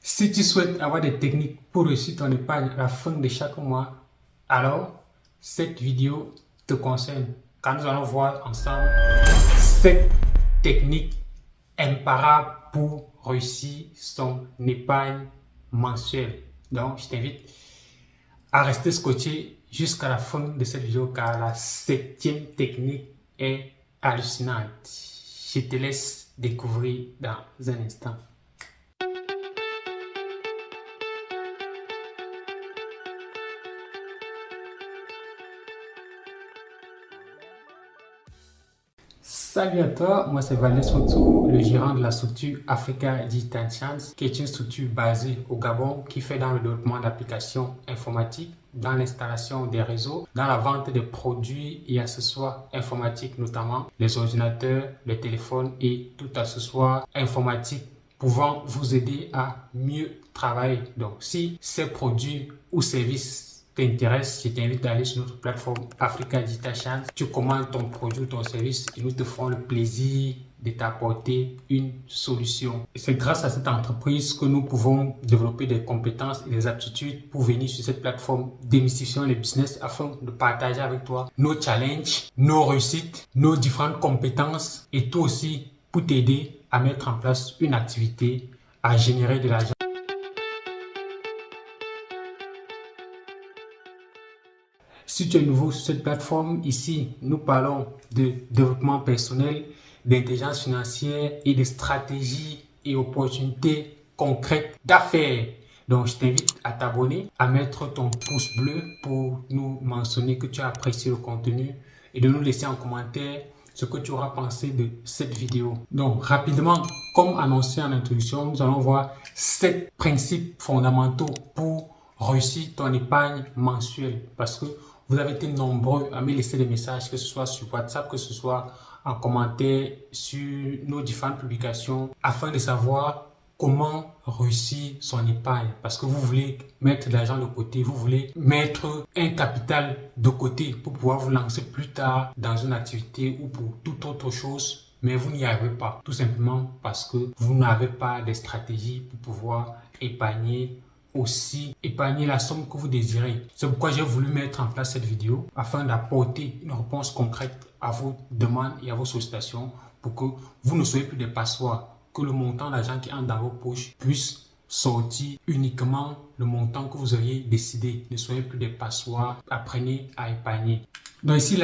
Si tu souhaites avoir des techniques pour réussir ton épargne à la fin de chaque mois, alors cette vidéo te concerne car nous allons voir ensemble 7 techniques imparables pour réussir son épargne mensuelle. Donc, je t'invite à rester scotché jusqu'à la fin de cette vidéo car la 7e technique est hallucinante. Je te laisse découvrir dans un instant. Salut à toi, moi c'est Valais Soto, le gérant de la structure Africa Digital Chance, qui est une structure basée au Gabon qui fait dans le développement d'applications informatiques, dans l'installation des réseaux, dans la vente des produits et accessoires informatiques, notamment les ordinateurs, les téléphones et tout accessoire informatique pouvant vous aider à mieux travailler. Donc si ces produits ou services t'intéresse, je t'invite à aller sur notre plateforme Africa Digital Chance. Tu commandes ton produit ou ton service et nous te ferons le plaisir de t'apporter une solution. C'est grâce à cette entreprise que nous pouvons développer des compétences et des aptitudes pour venir sur cette plateforme démystifier les business afin de partager avec toi nos challenges, nos réussites, nos différentes compétences et toi aussi pour t'aider à mettre en place une activité, à générer de l'argent. Si tu es nouveau sur cette plateforme, ici, nous parlons de développement personnel, d'intelligence financière et de stratégies et opportunités concrètes d'affaires. Donc, je t'invite à t'abonner, à mettre ton pouce bleu pour nous mentionner que tu as apprécié le contenu et de nous laisser en commentaire ce que tu auras pensé de cette vidéo. Donc, rapidement, comme annoncé en introduction, nous allons voir 7 principes fondamentaux pour réussir ton épargne mensuelle parce que vous avez été nombreux à me laisser des messages, que ce soit sur WhatsApp, que ce soit en commentaire sur nos différentes publications, afin de savoir comment réussir son épargne. Parce que vous voulez mettre de l'argent de côté, vous voulez mettre un capital de côté pour pouvoir vous lancer plus tard dans une activité ou pour toute autre chose, mais vous n'y arrivez pas. Tout simplement parce que vous n'avez pas de stratégie pour pouvoir épargner la somme que vous désirez. C'est pourquoi j'ai voulu mettre en place cette vidéo afin d'apporter une réponse concrète à vos demandes et à vos sollicitations pour que vous ne soyez plus des passoires, que le montant d'argent qui entre dans vos poches puisse sortir uniquement le montant que vous auriez décidé. Ne soyez plus des passoires, apprenez à épargner. Donc ici,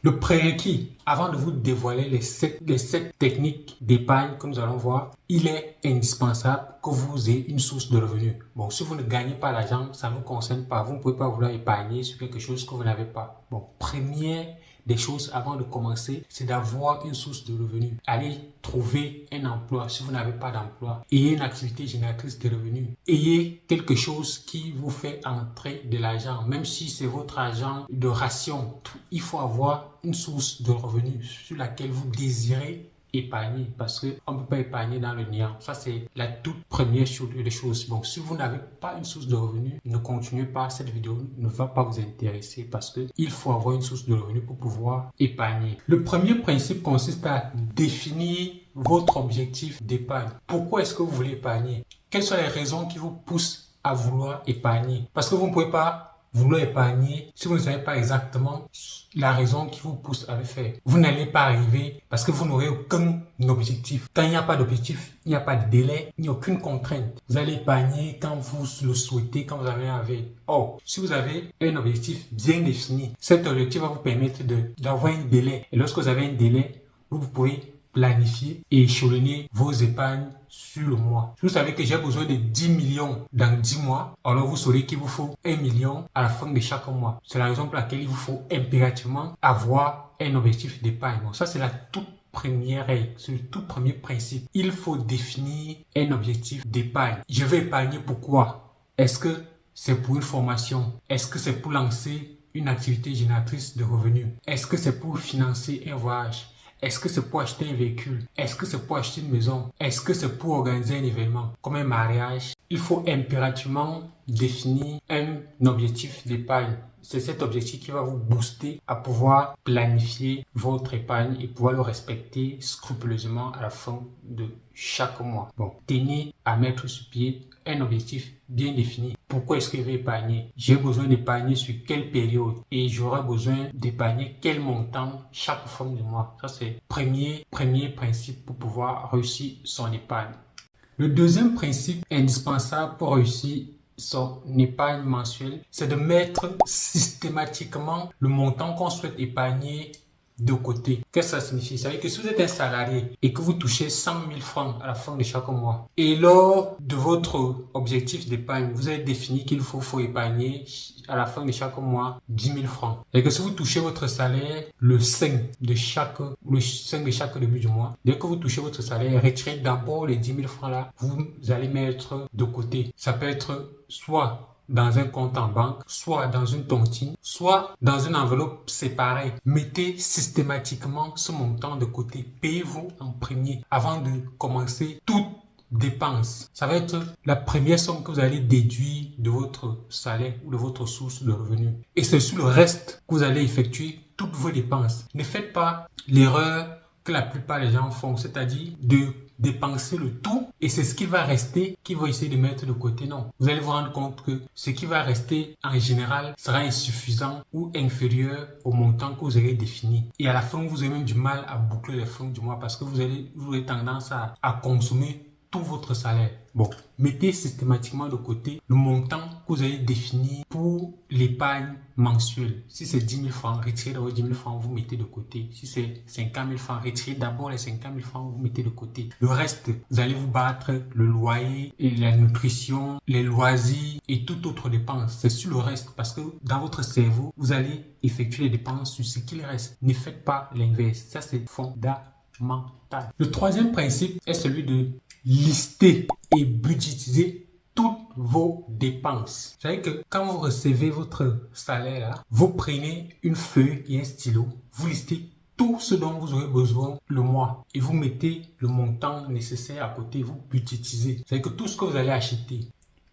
le prérequis, avant de vous dévoiler les 7 techniques d'épargne que nous allons voir, il est indispensable que vous ayez une source de revenus. Bon, si vous ne gagnez pas l'argent, ça ne vous concerne pas. Vous ne pouvez pas vouloir épargner sur quelque chose que vous n'avez pas. Bon, première des choses avant de commencer, c'est d'avoir une source de revenus. Allez trouver un emploi si vous n'avez pas d'emploi. Ayez une activité génératrice de revenus. Ayez quelque chose qui vous fait entrer de l'argent. Même si c'est votre argent de ration, il faut avoir une source de revenus sur laquelle vous désirez épargner parce qu'on ne peut pas épargner dans le néant. Ça, c'est la toute première des choses. Bon, si vous n'avez pas une source de revenus, ne continuez pas. Cette vidéo ne va pas vous intéresser parce qu'il faut avoir une source de revenus pour pouvoir épargner. Le premier principe consiste à définir votre objectif d'épargne. Pourquoi est-ce que vous voulez épargner? Quelles sont les raisons qui vous poussent à vouloir épargner? Parce que vous ne pouvez pas vouloir épargner si vous ne savez pas exactement la raison qui vous pousse à le faire. Vous n'allez pas arriver parce que vous n'aurez aucun objectif. Quand il n'y a pas d'objectif, il n'y a pas de délai, il n'y a aucune contrainte. Vous allez épargner quand vous le souhaitez, quand vous avez envie. Or, si vous avez un objectif bien défini, cet objectif va vous permettre d'avoir un délai. Et lorsque vous avez un délai, vous pouvez planifier et échelonner vos épargnes sur le mois. Si vous savez que j'ai besoin de 10 millions dans 10 mois, alors vous saurez qu'il vous faut 1 million à la fin de chaque mois. C'est la raison pour laquelle il vous faut impérativement avoir un objectif d'épargne. Bon, ça, c'est la toute première règle, c'est le tout premier principe. Il faut définir un objectif d'épargne. Je vais épargner pourquoi? Est-ce que c'est pour une formation? Est-ce que c'est pour lancer une activité génératrice de revenus? Est-ce que c'est pour financer un voyage? Est-ce que c'est pour acheter un véhicule? Est-ce que c'est pour acheter une maison? Est-ce que c'est pour organiser un événement comme un mariage, il faut impérativement définir un objectif d'épargne. C'est cet objectif qui va vous booster à pouvoir planifier votre épargne et pouvoir le respecter scrupuleusement à la fin de chaque mois. Bon, tenez à mettre sur pied un objectif bien défini. Pourquoi est-ce que je vais épargner? J'ai besoin d'épargner sur quelle période et j'aurai besoin d'épargner quel montant chaque fin du mois. Ça, c'est le premier principe pour pouvoir réussir son épargne. Le deuxième principe indispensable pour réussir son épargne mensuelle, c'est de mettre systématiquement le montant qu'on souhaite épargner de côté. Qu'est-ce que ça signifie? Ça veut dire que si vous êtes un salarié et que vous touchez 100 000 francs à la fin de chaque mois, et lors de votre objectif d'épargne, vous avez défini qu'il faut épargner à la fin de chaque mois 10 000 francs. Et que si vous touchez votre salaire le 5 de chaque début du mois, dès que vous touchez votre salaire, retirez d'abord les 10 000 francs là, vous allez mettre de côté. Ça peut être soit dans un compte en banque, soit dans une tontine, soit dans une enveloppe séparée. Mettez systématiquement ce montant de côté. Payez-vous en premier avant de commencer toute dépense. Ça va être la première somme que vous allez déduire de votre salaire ou de votre source de revenus. Et c'est sur le reste que vous allez effectuer toutes vos dépenses. Ne faites pas l'erreur que la plupart des gens font, c'est-à-dire de dépenser le tout et c'est ce qui va rester qui va essayer de mettre de côté. Non, vous allez vous rendre compte que ce qui va rester en général sera insuffisant ou inférieur au montant que vous avez défini. Et à la fin, vous avez même du mal à boucler les fins du mois parce que vous avez tendance à consommer tout votre salaire. Bon, mettez systématiquement de côté le montant que vous avez défini pour l'épargne mensuelle. Si c'est 10 000 francs, retirez d'abord 10 000 francs, vous mettez de côté. Si c'est 50 000 francs, retirez d'abord les 50 000 francs, vous mettez de côté. Le reste, vous allez vous battre le loyer, et la nutrition, les loisirs et toute autre dépense. C'est sur le reste parce que dans votre cerveau, vous allez effectuer les dépenses sur ce qu'il reste. Ne faites pas l'inverse. Ça, c'est fondamental. Le troisième principe est celui de lister et budgétiser toutes vos dépenses. Vous savez que quand vous recevez votre salaire là, vous prenez une feuille et un stylo, vous listez tout ce dont vous aurez besoin le mois et vous mettez le montant nécessaire à côté, vous budgétisez. Vous savez que tout ce que vous allez acheter,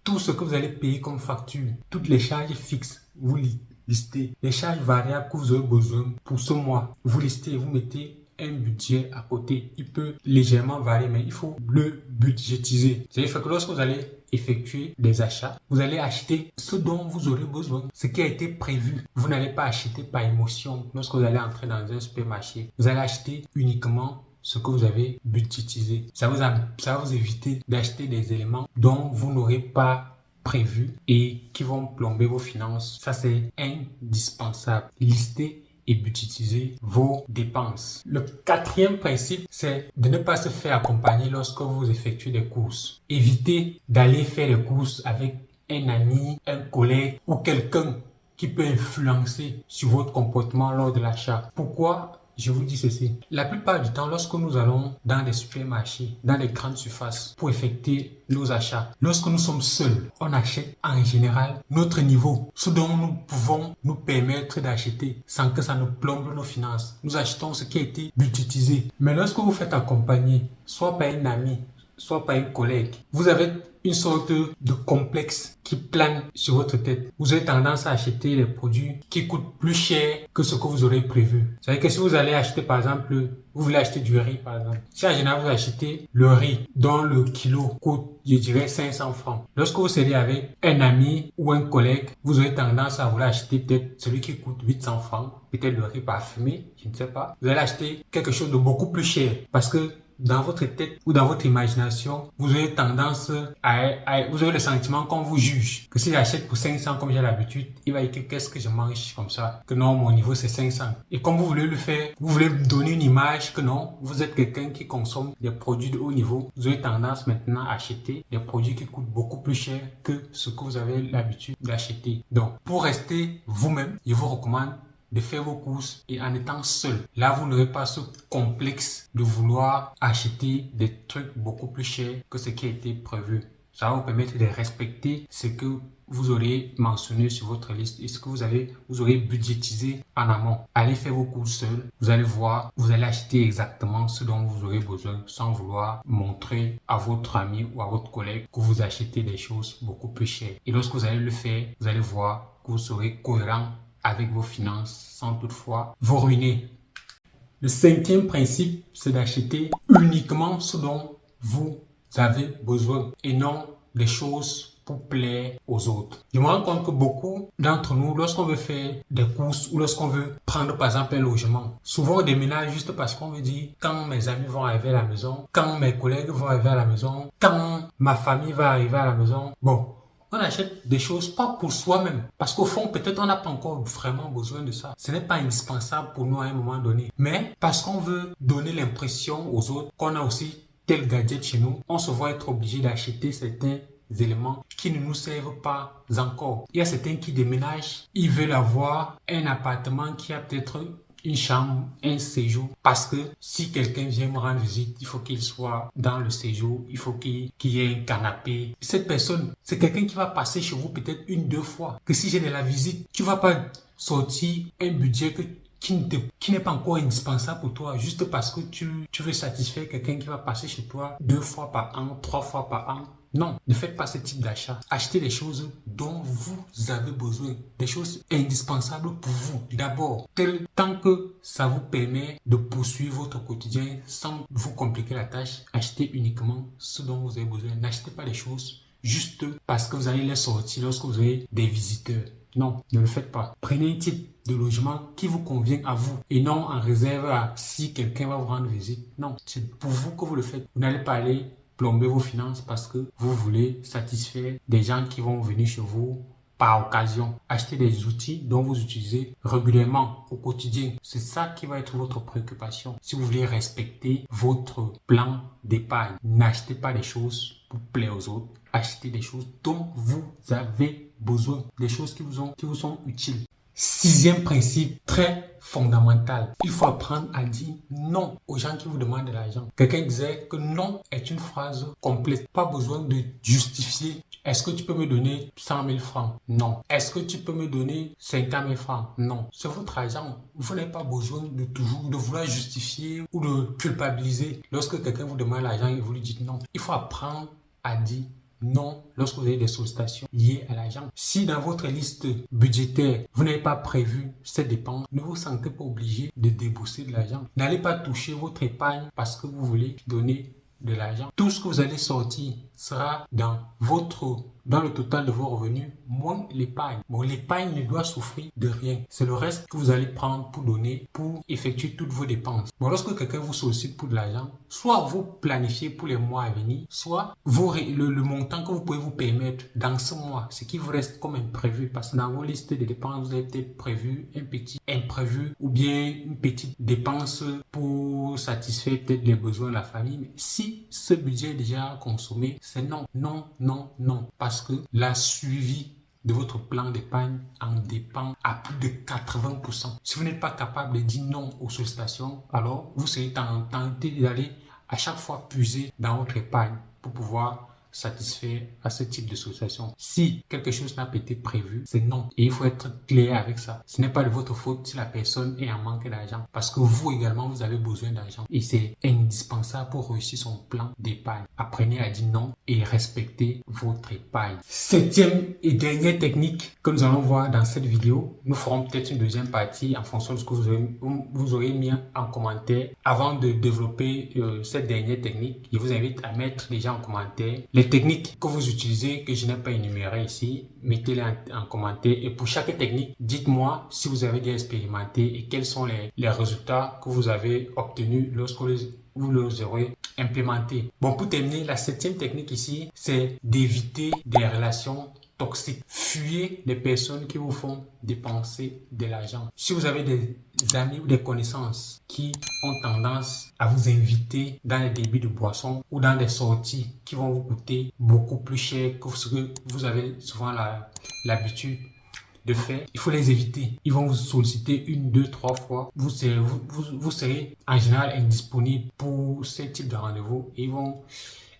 tout ce que vous allez payer comme facture, toutes les charges fixes, vous listez. Les charges variables que vous aurez besoin pour ce mois, vous listez, vous mettez un budget à côté. Il peut légèrement varier, mais il faut le budgétiser. C'est-à-dire que lorsque vous allez effectuer des achats, vous allez acheter ce dont vous aurez besoin, ce qui a été prévu. Vous n'allez pas acheter par émotion. Lorsque vous allez entrer dans un supermarché, vous allez acheter uniquement ce que vous avez budgétisé. Ça va vous éviter d'acheter des éléments dont vous n'aurez pas prévu et qui vont plomber vos finances. Ça, c'est indispensable. Listez et budgétiser vos dépenses. Le quatrième principe, c'est de ne pas se faire accompagner lorsque vous effectuez des courses. Évitez d'aller faire les courses avec un ami, un collègue ou quelqu'un qui peut influencer sur votre comportement lors de l'achat. Pourquoi je vous dis ceci? La plupart du temps, lorsque nous allons dans des supermarchés, dans les grandes surfaces pour effectuer nos achats, lorsque nous sommes seuls, on achète en général notre niveau, ce dont nous pouvons nous permettre d'acheter sans que ça nous plombe nos finances. Nous achetons ce qui a été budgétisé. Mais lorsque vous faites accompagner, soit par un ami, soit par un collègue, vous avez une sorte de complexe qui plane sur votre tête. Vous avez tendance à acheter les produits qui coûtent plus cher que ce que vous aurez prévu. C'est-à-dire que si vous allez acheter, par exemple, vous voulez acheter du riz, par exemple. Si en général vous achetez le riz dont le kilo coûte, je dirais, 500 francs. Lorsque vous serez avec un ami ou un collègue, vous aurez tendance à vouloir acheter peut-être celui qui coûte 800 francs, peut-être le riz parfumé, je ne sais pas. Vous allez acheter quelque chose de beaucoup plus cher parce que dans votre tête ou dans votre imagination, vous avez tendance vous avez le sentiment qu'on vous juge. Que si j'achète pour 500 comme j'ai l'habitude, il va dire que qu'est-ce que je mange comme ça? Que non, mon niveau c'est 500. Et comme vous voulez le faire, vous voulez donner une image que non, vous êtes quelqu'un qui consomme des produits de haut niveau. Vous avez tendance maintenant à acheter des produits qui coûtent beaucoup plus cher que ce que vous avez l'habitude d'acheter. Donc, pour rester vous-même, je vous recommande de faire vos courses et en étant seul. Là, vous n'aurez pas ce complexe de vouloir acheter des trucs beaucoup plus chers que ce qui a été prévu. Ça va vous permettre de respecter ce que vous aurez mentionné sur votre liste et ce que vous aurez budgétisé en amont. Allez faire vos courses seul. Vous allez voir, vous allez acheter exactement ce dont vous aurez besoin sans vouloir montrer à votre ami ou à votre collègue que vous achetez des choses beaucoup plus chères. Et lorsque vous allez le faire, vous allez voir que vous serez cohérent avec vos finances sans toutefois vous ruiner. Le cinquième principe, c'est d'acheter uniquement ce dont vous avez besoin et non des choses pour plaire aux autres. Je me rends compte que beaucoup d'entre nous, lorsqu'on veut faire des courses ou lorsqu'on veut prendre par exemple un logement, souvent on déménage juste parce qu'on veut dire quand mes amis vont arriver à la maison, quand mes collègues vont arriver à la maison, quand ma famille va arriver à la maison. Bon, on achète des choses pas pour soi-même. Parce qu'au fond, peut-être on n'a pas encore vraiment besoin de ça. Ce n'est pas indispensable pour nous à un moment donné. Mais parce qu'on veut donner l'impression aux autres qu'on a aussi tel gadget chez nous, on se voit être obligé d'acheter certains éléments qui ne nous servent pas encore. Il y a certains qui déménagent, ils veulent avoir un appartement qui a peut-être une chambre, un séjour, parce que si quelqu'un vient me rendre visite, il faut qu'il soit dans le séjour, il faut qu'il y ait un canapé. Cette personne, c'est quelqu'un qui va passer chez vous peut-être 1-2 fois. Que si j'ai de la visite, tu vas pas sortir un budget qui n'est pas encore indispensable pour toi, juste parce que tu veux satisfaire quelqu'un qui va passer chez toi 2 fois par an, 3 fois par an. Non, ne faites pas ce type d'achat. Achetez des choses dont vous avez besoin, des choses indispensables pour vous. D'abord, tant que ça vous permet de poursuivre votre quotidien sans vous compliquer la tâche, achetez uniquement ce dont vous avez besoin. N'achetez pas des choses juste parce que vous allez les sortir lorsque vous avez des visiteurs. Non, ne le faites pas. Prenez un type de logement qui vous convient à vous et non en réserve à si quelqu'un va vous rendre visite. Non, c'est pour vous que vous le faites. Vous n'allez pas aller plomber vos finances parce que vous voulez satisfaire des gens qui vont venir chez vous par occasion. Achetez des outils dont vous utilisez régulièrement au quotidien. C'est ça qui va être votre préoccupation. Si vous voulez respecter votre plan d'épargne, n'achetez pas des choses pour plaire aux autres. Achetez des choses dont vous avez besoin, des choses qui vous sont utiles. Sixième principe, très fondamental. Il faut apprendre à dire non aux gens qui vous demandent de l'argent. Quelqu'un disait que non est une phrase complète. Pas besoin de justifier. Est-ce que tu peux me donner 100 000 francs? Non. Est-ce que tu peux me donner 50 000 francs? Non. C'est votre argent. Vous n'avez pas besoin de vouloir justifier ou de culpabiliser. Lorsque quelqu'un vous demande l'argent et vous lui dites non, il faut apprendre à dire non lorsque vous avez des sollicitations liées à l'argent. Si dans votre liste budgétaire, vous n'avez pas prévu cette dépense, ne vous sentez pas obligé de débourser de l'argent. N'allez pas toucher votre épargne parce que vous voulez donner de l'argent. Tout ce que vous allez sortir sera dans le total de vos revenus, moins l'épargne. Bon, l'épargne ne doit souffrir de rien. C'est le reste que vous allez prendre pour donner, pour effectuer toutes vos dépenses. Bon, lorsque quelqu'un vous sollicite pour de l'argent, soit vous planifiez pour les mois à venir, soit le montant que vous pouvez vous permettre dans ce mois, ce qui vous reste comme imprévu, parce que dans vos listes de dépenses, vous avez peut-être prévu un petit imprévu ou bien une petite dépense pour satisfaire peut-être les besoins de la famille. Mais si ce budget est déjà consommé, c'est non, non, non, non. Parce que la suivi de votre plan d'épargne en dépend à plus de 80%. Si vous n'êtes pas capable de dire non aux sollicitations, alors vous serez tenté d'aller à chaque fois puiser dans votre épargne pour pouvoir satisfaire à ce type de sollicitation. Si quelque chose n'a pas été prévu, c'est non. Et il faut être clair avec ça. Ce n'est pas de votre faute si la personne est en manque d'argent. Parce que vous également, vous avez besoin d'argent. Et c'est indispensable pour réussir son plan d'épargne. Apprenez à dire non et respectez votre épargne. Septième et dernière technique que nous allons voir dans cette vidéo. Nous ferons peut-être une deuxième partie en fonction de ce que vous aurez mis en commentaire. Avant de développer cette dernière technique, je vous invite à mettre déjà en commentaire les techniques que vous utilisez, que je n'ai pas énumérées ici. Mettez-les en commentaire. Et pour chaque technique, dites-moi si vous avez déjà expérimenté et quels sont les résultats que vous avez obtenus lorsque vous les aurez implémentés. Bon, pour terminer, la septième technique ici, c'est d'éviter des relations toxiques. Fuyez les personnes qui vous font dépenser de l'argent. Si vous avez des amis ou des connaissances qui ont tendance à vous inviter dans les débits de boissons ou dans des sorties qui vont vous coûter beaucoup plus cher que ce que vous avez souvent l'habitude de faire, il faut les éviter. Ils vont vous solliciter 1, 2, 3 fois. Vous serez en général indisponible pour ce type de rendez-vous. Ils vont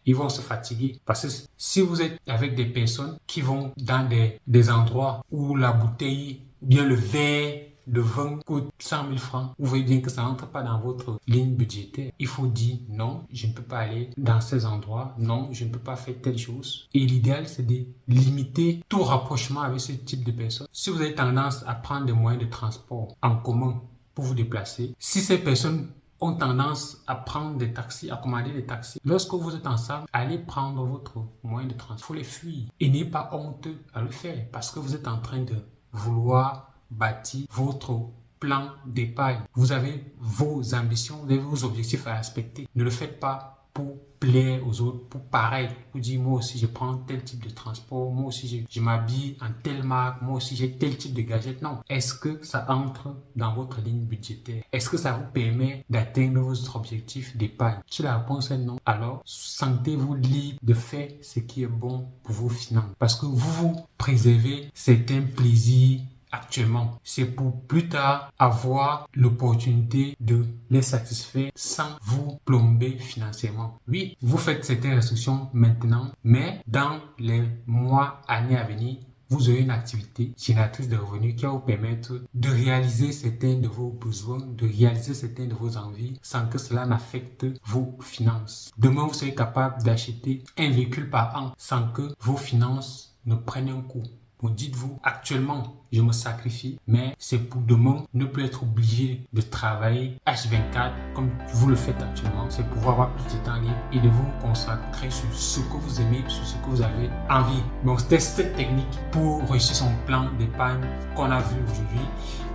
ils vont se fatiguer. Parce que si vous êtes avec des personnes qui vont dans des endroits où la bouteille, ou bien le verre de vin coûte 100 000 francs, vous voyez bien que ça n'entre pas dans votre ligne budgétaire. Il faut dire non, je ne peux pas aller dans ces endroits, non, je ne peux pas faire telle chose. Et l'idéal, c'est de limiter tout rapprochement avec ce type de personnes. Si vous avez tendance à prendre des moyens de transport en commun pour vous déplacer, si ces personnes ont tendance à prendre des taxis, à commander des taxis, lorsque vous êtes ensemble, allez prendre votre moyen de transport. Il faut les fuir. Et n'ayez pas honte à le faire parce que vous êtes en train de vouloir bâtir votre plan d'épargne. Vous avez vos ambitions, vous avez vos objectifs à respecter. Ne le faites pas pour plaire aux autres, pour paraître, pour dire moi aussi je prends tel type de transport, moi aussi je m'habille en telle marque, moi aussi j'ai tel type de gadget. Non. Est-ce que ça entre dans votre ligne budgétaire? Est-ce que ça vous permet d'atteindre vos objectifs d'épargne? Si la réponse est non, alors sentez-vous libre de faire ce qui est bon pour vos finances. Parce que vous préservez certains plaisirs actuellement. C'est pour plus tard avoir l'opportunité de les satisfaire sans vous plomber financièrement. Oui, vous faites certaines restrictions maintenant, mais dans les mois, années à venir, vous aurez une activité génératrice de revenus qui va vous permettre de réaliser certains de vos besoins, de réaliser certaines de vos envies sans que cela n'affecte vos finances. Demain, vous serez capable d'acheter un véhicule par an sans que vos finances ne prennent un coup. Bon, dites-vous, actuellement, je me sacrifie, mais c'est pour demain ne plus être obligé de travailler H24 comme vous le faites actuellement. C'est pouvoir avoir plus de temps libre et de vous concentrer sur ce que vous aimez, sur ce que vous avez envie. Donc, c'était cette technique pour réussir son plan d'épargne qu'on a vu aujourd'hui.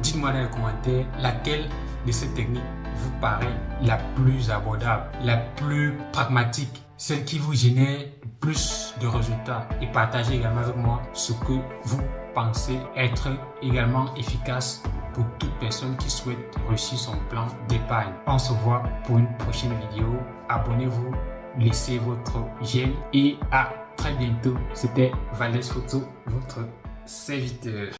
Dites-moi dans les commentaires laquelle de ces techniques vous paraît la plus abordable, la plus pragmatique, celle qui vous génère plus de résultats, et partagez également avec moi ce que vous pensez être également efficace pour toute personne qui souhaite réussir son plan d'épargne. On se voit pour une prochaine vidéo. Abonnez-vous, laissez votre j'aime et à très bientôt. C'était Valdez Photo, votre serviteur.